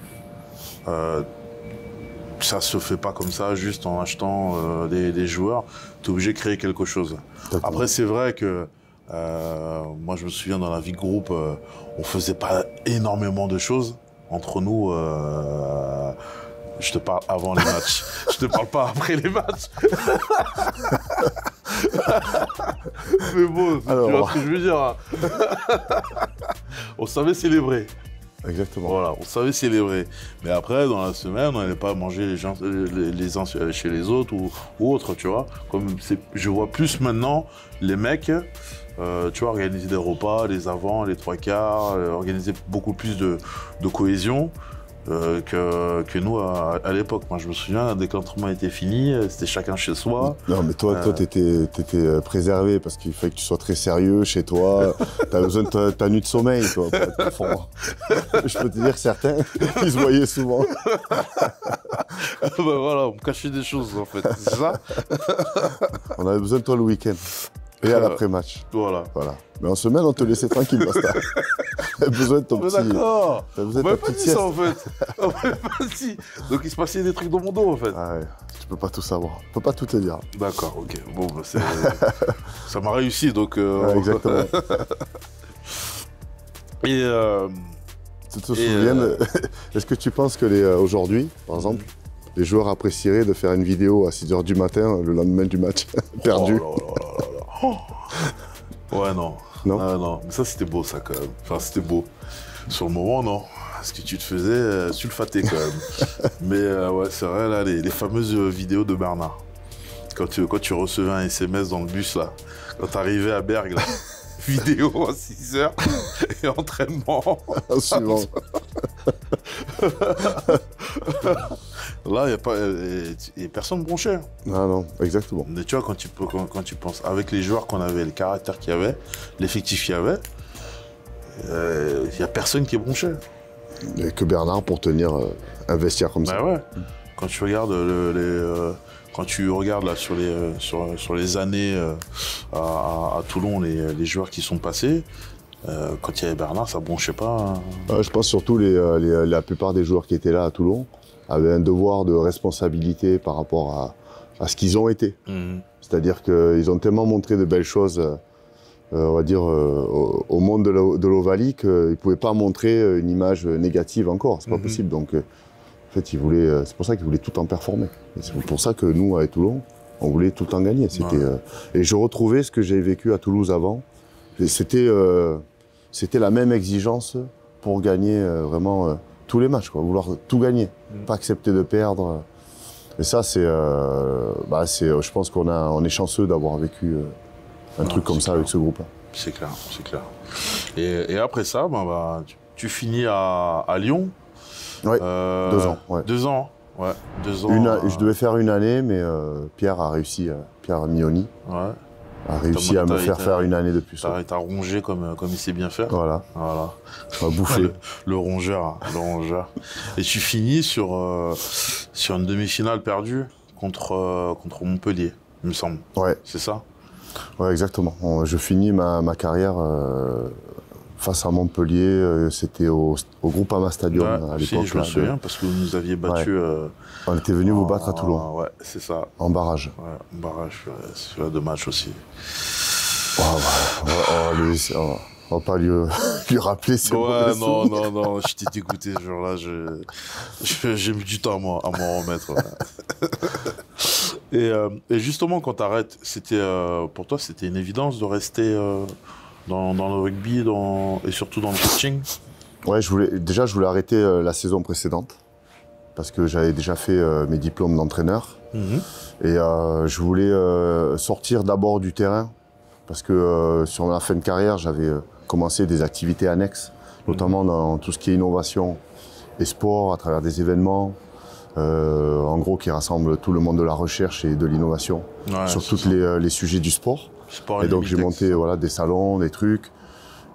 ça se fait pas comme ça, juste en achetant des joueurs. Tu es obligé de créer quelque chose. Après, c'est vrai que moi, je me souviens dans la vie de groupe, on faisait pas énormément de choses entre nous. Je te parle avant les matchs. Je te parle pas après les matchs. Mais bon, tu vois ce que je veux dire. Hein. On savait célébrer. Exactement. Voilà, on savait célébrer. Mais après, dans la semaine, on n'allait pas manger les uns chez les autres ou autre, tu vois. Comme je vois plus maintenant les mecs, tu vois, organiser des repas, les avants, les trois quarts, organiser beaucoup plus de cohésion. Que nous à l'époque. Moi je me souviens, dès que l'entraînement était fini, c'était chacun chez soi. Non mais toi t'étais préservé parce qu'il fallait que tu sois très sérieux chez toi. T'as besoin de ta nuit de sommeil, toi. Je peux te dire que certains, ils se voyaient souvent. Voilà, on me cachait des choses en fait, c'est ça. On avait besoin de toi le week-end. Et à l'après-match. Voilà. Mais en semaine, on te laissait tranquille, Basta. T'as besoin de ton petit... D'accord. T'as besoin de ta petite sieste. Ça, en fait. Donc il se passait des trucs dans mon dos, en fait. Ah ouais, tu peux pas tout savoir. Je peux pas tout te dire. D'accord, ok. Bon, bah, ça m'a réussi, donc... Ouais, exactement. Et... Tu te souviens Est-ce que tu penses que aujourd'hui, par exemple, les joueurs apprécieraient de faire une vidéo à 6h du matin, le lendemain du match, perdu? Ouais, non. Non. Ah, non. Mais ça, c'était beau, ça, quand même. Enfin, c'était beau. Sur le moment, non. Parce que tu te faisais sulfater, quand même. Mais ouais, c'est vrai, là, les fameuses vidéos de Bernard. Quand tu recevais un SMS dans le bus, là. Quand t'arrivais à Bergue, là. Vidéo à 6h et entraînement. Suivant. Là, il n'y a personne bronchait. Ah non, exactement. Mais tu vois, quand tu penses, avec les joueurs qu'on avait, le caractère qu'il y avait, l'effectif qu'il y avait, il n'y a personne qui est bronché. Et que Bernard pour tenir un vestiaire comme ça. Ouais. quand tu regardes quand tu regardes là sur les années à Toulon, les joueurs qui sont passés, quand il y avait Bernard, ça bronchait pas. Je pense surtout la plupart des joueurs qui étaient là à Toulon avaient un devoir de responsabilité par rapport à ce qu'ils ont été. C'est-à-dire qu'ils ont tellement montré de belles choses, on va dire, au monde de l'Ovalie qu'ils ne pouvaient pas montrer une image négative encore. C'est pas possible. Donc, en fait, c'est pour ça qu'ils voulaient tout le temps performer. Et c'est pour ça que nous, à Toulon, on voulait tout le temps gagner. Et je retrouvais ce que j'ai vécu à Toulouse avant. C'était la même exigence pour gagner vraiment tous les matchs, quoi. Vouloir tout gagner, pas accepter de perdre. Et ça, je pense qu'on est chanceux d'avoir vécu un truc comme ça avec ce groupe-là. C'est clair. Et après ça, tu finis à Lyon. Oui, 2 ans. Ouais. 2 ans. Ouais, 2 ans. Je devais faire une année, mais Pierre Mioni a réussi à me faire faire une année de plus. T'as rongé comme il sait bien faire. Voilà. On a bouffé. Le rongeur. Et tu finis sur une demi-finale perdue contre Montpellier, il me semble. Ouais. C'est ça? Ouais, exactement. Je finis ma carrière face à Montpellier. C'était au Groupama Stadium à l'époque. Je me souviens parce que vous nous aviez battu. On était venu vous battre à Toulon. Ouais, c'est ça. En barrage. Ouais, en barrage. C'est là 2 matchs aussi. On va pas lui rappeler ces non, je t'ai dégoûté ce jour-là. J'ai mis du temps à m'en remettre. Et justement, quand t'arrêtes, pour toi, c'était une évidence de rester dans le rugby et surtout dans le coaching? Ouais, je voulais arrêter la saison précédente parce que j'avais déjà fait mes diplômes d'entraîneur. Et je voulais sortir d'abord du terrain parce que sur la fin de carrière, j'avais commencé des activités annexes, notamment dans tout ce qui est innovation et sport à travers des événements, en gros qui rassemblent tout le monde de la recherche et de l'innovation sur tous les sujets du sport. Et donc j'ai monté des salons, des trucs,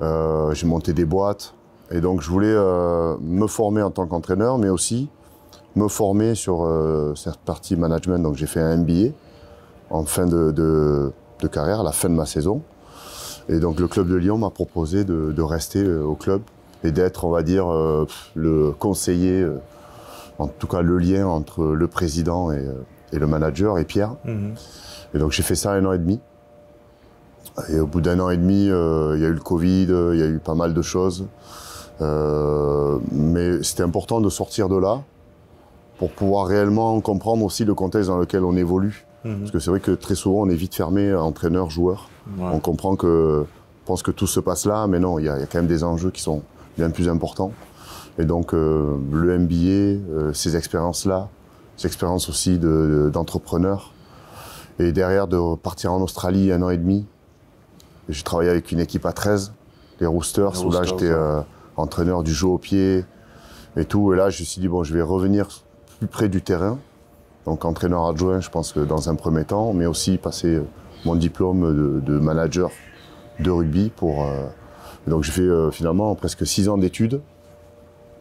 j'ai monté des boîtes. Et donc je voulais me former en tant qu'entraîneur, mais aussi me former sur cette partie management. Donc j'ai fait un MBA en fin de carrière, à la fin de ma saison. Et donc le club de Lyon m'a proposé de rester au club et d'être, on va dire, le conseiller, en tout cas le lien entre le président et le manager et Pierre. Et donc j'ai fait ça 1 an et demi. Et au bout d'1 an et demi, il y a eu le Covid, il y a eu pas mal de choses. Mais c'était important de sortir de là pour pouvoir réellement comprendre aussi le contexte dans lequel on évolue. Parce que c'est vrai que très souvent, on est vite fermé, entraîneur, joueur. On comprend on pense que tout se passe là, mais non, il y a quand même des enjeux qui sont bien plus importants. Et donc, le MBA, ces expériences-là, ces expériences aussi d'entrepreneur. Et derrière, de partir en Australie 1 an et demi. J'ai travaillé avec une équipe à 13, les Roosters, où là, j'étais entraîneur du jeu au pied et tout. Et là, je me suis dit, bon, je vais revenir plus près du terrain. Donc entraîneur adjoint, je pense que dans un premier temps, mais aussi passer mon diplôme de manager de rugby. Donc j'ai fait finalement presque 6 ans d'études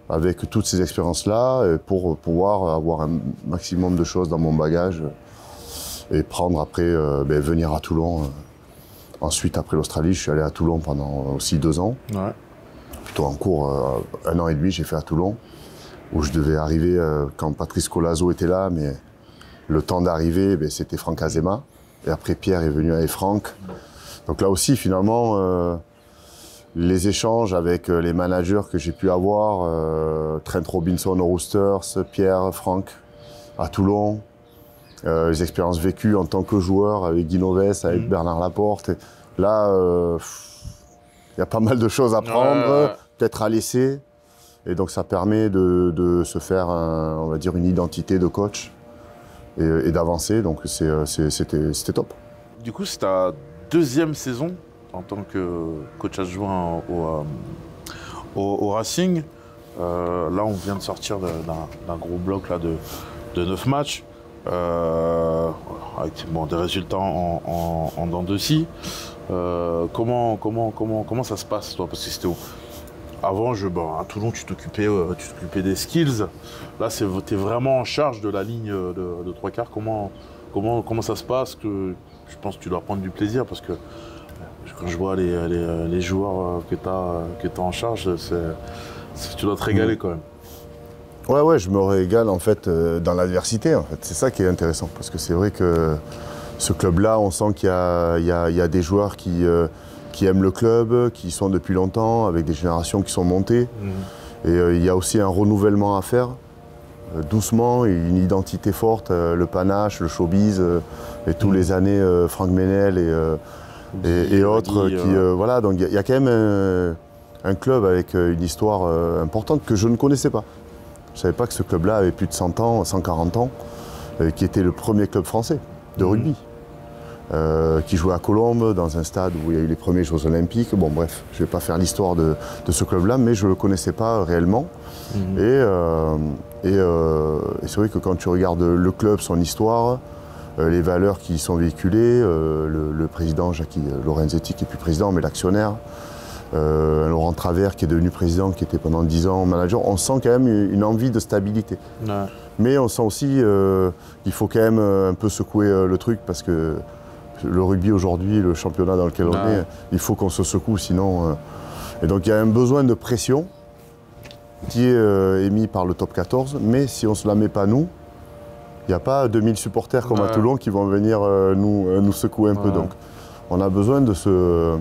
avec toutes ces expériences-là pour pouvoir avoir un maximum de choses dans mon bagage et prendre après, venir à Toulon. Ensuite, après l'Australie, je suis allé à Toulon pendant aussi 2 ans. Plutôt en cours, 1 an et demi, j'ai fait à Toulon, où je devais arriver quand Patrice Colazo était là, mais le temps d'arriver, c'était Franck Azema. Et après, Pierre est venu avec Franck. Donc là aussi, finalement, les échanges avec les managers que j'ai pu avoir, Trent Robinson aux Roosters, Pierre, Franck à Toulon, les expériences vécues en tant que joueur avec Guy Noves, avec Bernard Laporte. Et là, il y a pas mal de choses à prendre, peut-être à laisser. Et donc ça permet de se faire, on va dire, une identité de coach et d'avancer. Donc c'était top. Du coup, c'est ta 2e saison en tant que coach adjoint au Racing. Là, on vient de sortir d'un gros bloc là, de 9 matchs. Avec des résultats en dents de scie. Comment ça se passe, toi? Parce que c'était Avant, à Toulon, tu t'occupais des skills. Là, tu es vraiment en charge de la ligne de trois quarts. Comment ça se passe je pense que tu dois prendre du plaisir parce que quand je vois les joueurs que tu as en charge, tu dois te régaler quand même. Ouais, je me régale en fait dans l'adversité. En fait. C'est ça qui est intéressant parce que c'est vrai que ce club-là, on sent qu'il y a des joueurs qui aiment le club, qui y sont depuis longtemps, avec des générations qui sont montées. Et il y a aussi un renouvellement à faire, doucement, une identité forte, le panache, le showbiz, et tous les années Franck Ménel et autres. Voilà, donc il y a quand même un club avec une histoire importante que je ne connaissais pas. Je ne savais pas que ce club-là avait plus de 100 ans, 140 ans, qui était le premier club français de rugby. Qui jouait à Colombes, dans un stade où il y a eu les premiers Jeux Olympiques. Bon bref, je ne vais pas faire l'histoire de ce club-là, mais je ne le connaissais pas réellement. Et c'est vrai que quand tu regardes le club, son histoire, les valeurs qui y sont véhiculées, le président Jackie Lorenzetti qui n'est plus président, mais l'actionnaire, Laurent Travers qui est devenu président, qui était pendant 10 ans manager, on sent quand même une envie de stabilité. Ouais. Mais on sent aussi qu'il faut quand même un peu secouer le truc parce que le rugby aujourd'hui, le championnat dans lequel on est, il faut qu'on se secoue sinon... Et donc il y a un besoin de pression qui est émis par le top 14, mais si on ne se la met pas nous, il n'y a pas 2000 supporters comme à Toulon qui vont venir nous secouer un peu. Donc on a besoin de se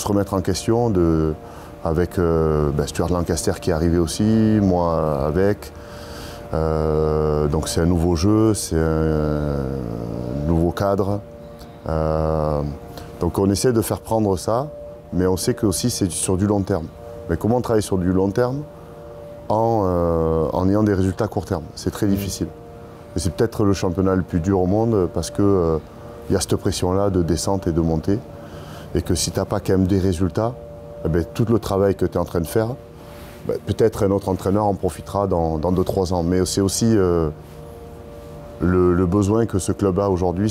remettre en question avec Stuart Lancaster qui est arrivé aussi, moi avec. Donc c'est un nouveau jeu, c'est un nouveau cadre. Donc on essaie de faire prendre ça, mais on sait que aussi c'est sur du long terme. Mais comment travailler sur du long terme en ayant des résultats court terme? C'est très difficile. Et c'est peut-être le championnat le plus dur au monde parce qu'il y a cette pression-là de descente et de montée. Et que si tu n'as pas quand même des résultats, tout le travail que tu es en train de faire, peut-être un autre entraîneur en profitera dans 2-3 ans. Mais c'est aussi le besoin que ce club a aujourd'hui,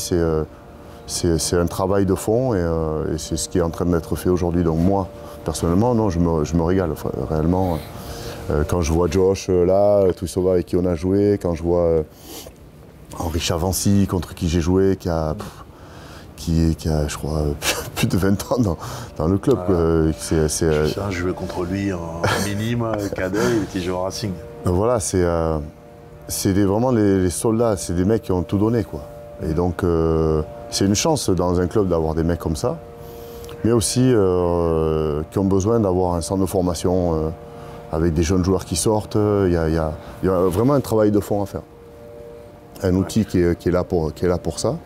c'est un travail de fond et c'est ce qui est en train d'être fait aujourd'hui. Donc moi, personnellement, non, je me régale. Enfin, réellement, quand je vois Josh là, Tuisova avec qui on a joué, quand je vois Henri Chavancy contre qui j'ai joué, qui a, je crois, plus de 20 ans dans le club. Je jouais contre lui en minime, cadet, il était joueur au Racing. Voilà, c'est vraiment les soldats, c'est des mecs qui ont tout donné, quoi. Et donc, c'est une chance dans un club d'avoir des mecs comme ça, mais aussi qui ont besoin d'avoir un centre de formation avec des jeunes joueurs qui sortent. Il y a vraiment un travail de fond à faire. Un outil qui est là pour ça.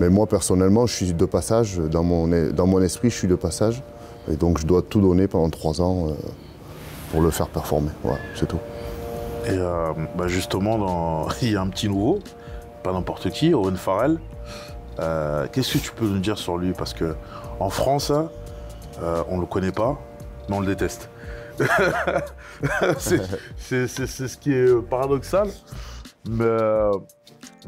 Mais moi, personnellement, je suis de passage. Dans mon esprit, je suis de passage. Et donc, je dois tout donner pendant 3 ans pour le faire performer. Voilà, c'est tout. Et justement, il y a un petit nouveau, pas n'importe qui, Owen Farrell. Qu'est-ce que tu peux nous dire sur lui? Parce qu'en France, on ne le connaît pas, mais on le déteste. c'est ce qui est paradoxal. Mais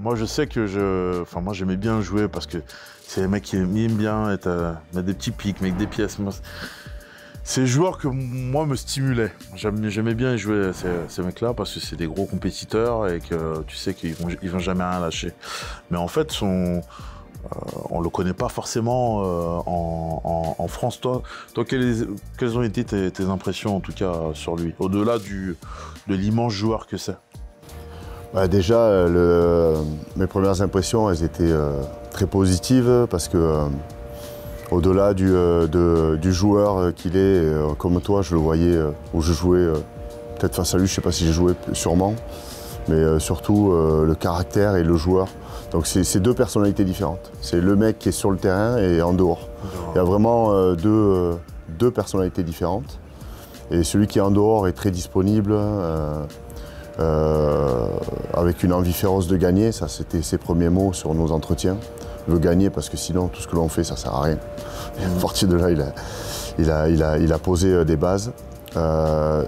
moi, je sais que moi, j'aimais bien jouer parce que c'est les mecs qui aiment bien mettre des petits pics, mettre des pièces. C'est des joueurs que moi me stimulaient. J'aimais bien jouer ces mecs-là parce que c'est des gros compétiteurs et que tu sais qu'ils vont jamais rien lâcher. Mais en fait, on le connaît pas forcément en France. Toi, quelles ont été tes impressions en tout cas sur lui, au-delà de l'immense joueur que c'est? Déjà, mes premières impressions, elles étaient très positives parce que au-delà du joueur qu'il est, comme toi, je le voyais où je jouais peut-être face à lui, je ne sais pas si j'ai joué sûrement, mais surtout le caractère et le joueur. Donc c'est 2 personnalités différentes. C'est le mec qui est sur le terrain et en dehors. Il y a vraiment deux personnalités différentes. Et celui qui est en dehors est très disponible, avec une envie féroce de gagner. Ça, c'était ses premiers mots sur nos entretiens. Veut gagner parce que sinon, tout ce que l'on fait, ça ne sert à rien. Et à partir de là, il a posé des bases.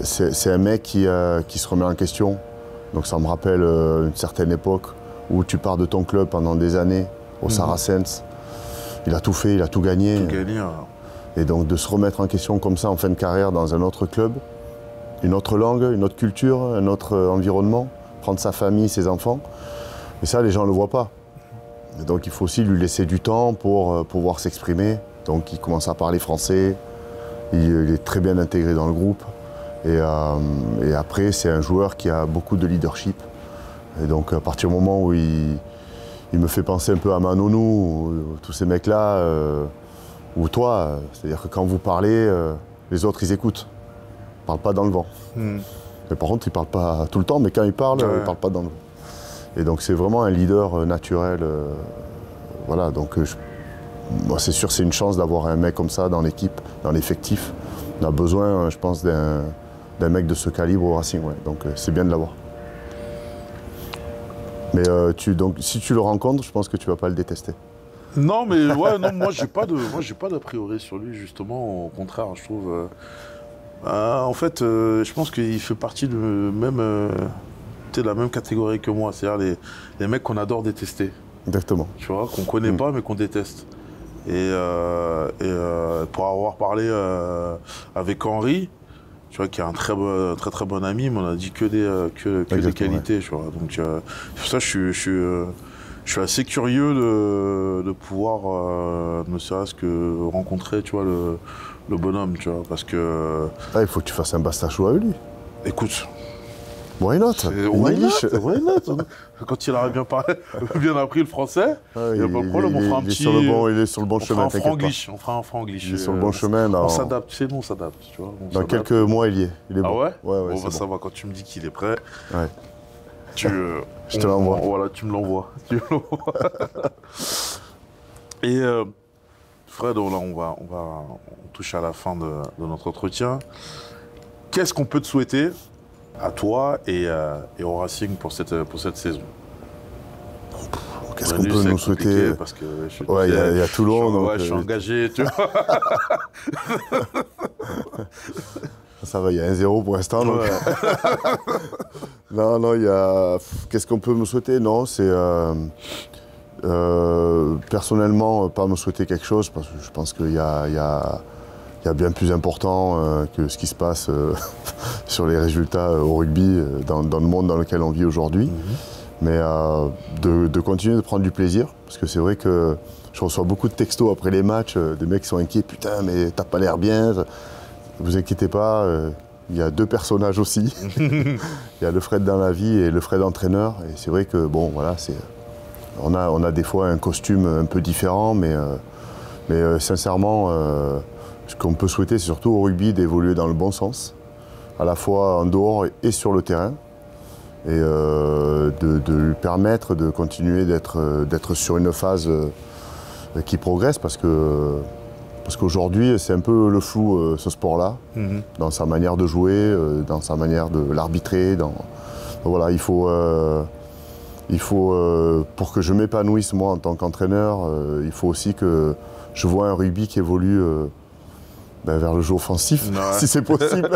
C'est un mec qui se remet en question. Donc ça me rappelle une certaine époque où tu pars de ton club pendant des années au Saracens. Il a tout fait, il a tout gagné. Tout gagné, Et donc de se remettre en question comme ça en fin de carrière dans un autre club, une autre langue, une autre culture, un autre environnement, prendre sa famille, ses enfants. Et ça, les gens ne le voient pas. Et donc il faut aussi lui laisser du temps pour pouvoir s'exprimer. Donc il commence à parler français, il est très bien intégré dans le groupe. Et après, c'est un joueur qui a beaucoup de leadership. Et donc à partir du moment où il me fait penser un peu à Manonou, ou tous ces mecs-là, ou toi, c'est-à-dire que quand vous parlez, les autres ils écoutent. Ils ne parlent pas dans le vent. Mais par contre, ils ne parlent pas tout le temps, mais quand ils parlent, ils ne parlent pas dans le vent. Et donc c'est vraiment un leader naturel. Voilà, donc moi, c'est sûr, c'est une chance d'avoir un mec comme ça dans l'équipe, dans l'effectif. On a besoin, je pense, d'un mec de ce calibre au Racing, ouais. Donc c'est bien de l'avoir. Mais donc, si tu le rencontres, je pense que tu ne vas pas le détester. Non, mais ouais, non, moi j'ai pas d'a priori sur lui, justement. Au contraire, je trouve. En fait, je pense qu'il fait partie de la même catégorie que moi, c'est-à-dire les mecs qu'on adore détester. Exactement. Tu vois, qu'on connaît pas mais qu'on déteste. Et pour avoir parlé avec Henri, tu vois, qui est un très bon ami, mais on a dit que des qualités, ouais. Tu vois. Donc pour ça, je suis assez curieux de pouvoir, ne serait-ce que rencontrer, tu vois, le bonhomme, tu vois, parce que. Ah, il faut que tu fasses un Basta Show avec lui. Écoute. Why not? Why not? Quand il aura bien appris le français, il n'y a pas de problème, on fera un petit. Il est sur le bon chemin, t'inquiète pas. On fera un franglish. Il est sur le bon chemin. On s'adapte, c'est nous, on s'adapte, tu vois. Dans quelques mois, il y est. Il est bon. Ah ouais? Ouais, bon, ça va, quand tu me dis qu'il est prêt. Ouais. Je te l'envoie. Voilà, tu me l'envoies. Et Fred, là, on touche à la fin de notre entretien. Qu'est-ce qu'on peut te souhaiter à toi et au Racing pour cette saison? Qu'est-ce qu'on peut nous souhaiter? Parce que il y a Toulon. Je suis engagé, tu vois. Ça va, il y a 1-0 pour l'instant. Donc... non, il y a... Qu'est-ce qu'on peut me souhaiter? Non, c'est... personnellement, pas me souhaiter quelque chose, parce que je pense qu'il y a bien plus important que ce qui se passe sur les résultats au rugby dans le monde dans lequel on vit aujourd'hui. Mais de continuer de prendre du plaisir, parce que c'est vrai que je reçois beaucoup de textos après les matchs, des mecs qui sont inquiets, putain mais t'as pas l'air bien. Vous inquiétez pas, il y a deux personnages aussi. Il y a le Fred dans la vie et le Fred entraîneur. Et c'est vrai que bon voilà, on a des fois un costume un peu différent, mais sincèrement, ce qu'on peut souhaiter, c'est surtout au rugby d'évoluer dans le bon sens, à la fois en dehors et sur le terrain, et de lui permettre de continuer d'être sur une phase qui progresse, parce qu'aujourd'hui, c'est un peu le flou, ce sport-là, dans sa manière de jouer, dans sa manière de l'arbitrer. Donc voilà, il faut pour que je m'épanouisse moi en tant qu'entraîneur, il faut aussi que je vois un rugby qui évolue vers le jeu offensif, si c'est possible.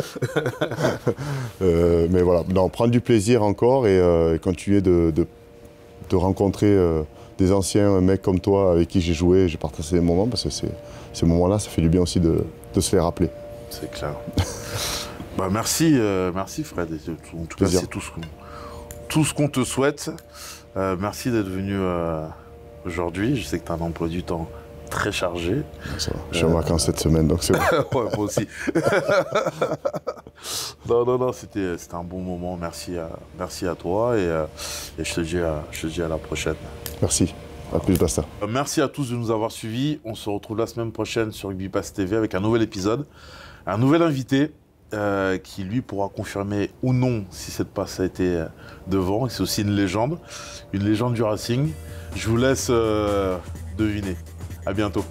Mais voilà, prendre du plaisir encore et continuer de rencontrer des anciens mecs comme toi avec qui j'ai joué, j'ai partagé des moments, parce que ces moments-là, ça fait du bien aussi de se les rappeler. C'est clair. Merci Fred. En tout cas, c'est tout ce qu'on te souhaite. Merci d'être venu aujourd'hui. Je sais que tu as un emploi du temps très chargé. Ça va. Je suis en vacances cette semaine, donc c'est bon. Ouais, moi aussi. non, c'était un bon moment. Merci à toi et je te dis à la prochaine. Merci. À plus, Basta. Merci à tous de nous avoir suivis. On se retrouve la semaine prochaine sur Rugby Pass TV avec un nouvel épisode, un nouvel invité qui lui pourra confirmer ou non si cette passe a été devant. C'est aussi une légende du Racing. Je vous laisse deviner. À bientôt.